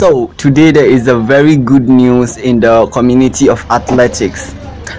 So today there is a very good news in the community of athletics.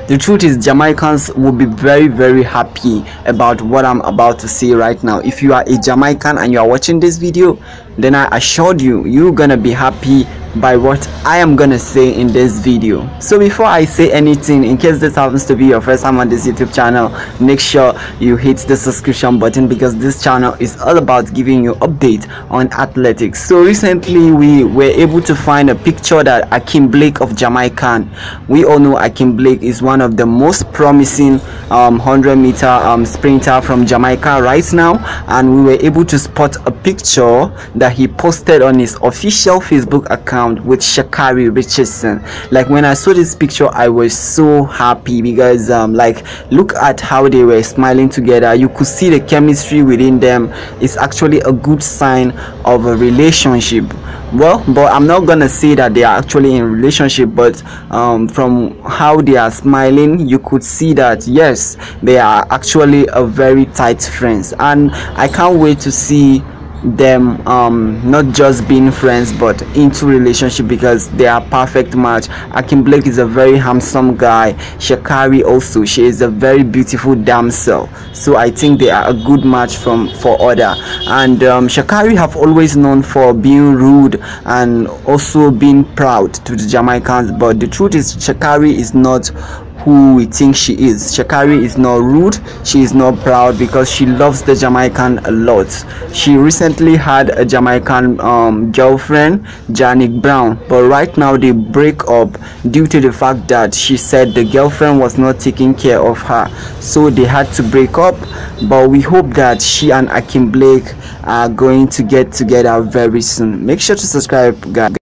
The truth is, Jamaicans will be very happy about what I'm about to say right now. If you are a Jamaican and you are watching this video, then I assured you, you're gonna be happy by what I am gonna say in this video. So before I say anything, in case this happens to be your first time on this YouTube channel, make sure you hit the subscription button, because this channel is all about giving you update on athletics. So recently we were able to find a picture that Akeem of Jamaican. We all know Akeem is one of the most promising 100-meter sprinter from Jamaica right now, and we were able to spot a picture that he posted on his official Facebook account with Shaccarri Richardson. Like, when I saw this picture, I was so happy because like, look at how they were smiling together. You could see the chemistry within them. It's actually a good sign of a relationship. Well, but I'm not gonna say that they are actually in a relationship, but from how they are smiling, you could see that yes, they are actually a very tight friends, and I can't wait to see them not just being friends but into relationship, because they are perfect match. Akeem is a very handsome guy. Shaccarri also, she is a very beautiful damsel, so I think they are a good match for other. And Shaccarri have always known for being rude and also being proud to the Jamaicans, but the truth is, Shaccarri is not who we think she is. Shaccarri is not rude, she is not proud, because she loves the Jamaican a lot. She recently had a Jamaican girlfriend, Janik Brown, but right now they break up due to the fact that she said the girlfriend was not taking care of her, so they had to break up. But we hope that she and Akeem are going to get together very soon. Make sure to subscribe, guys.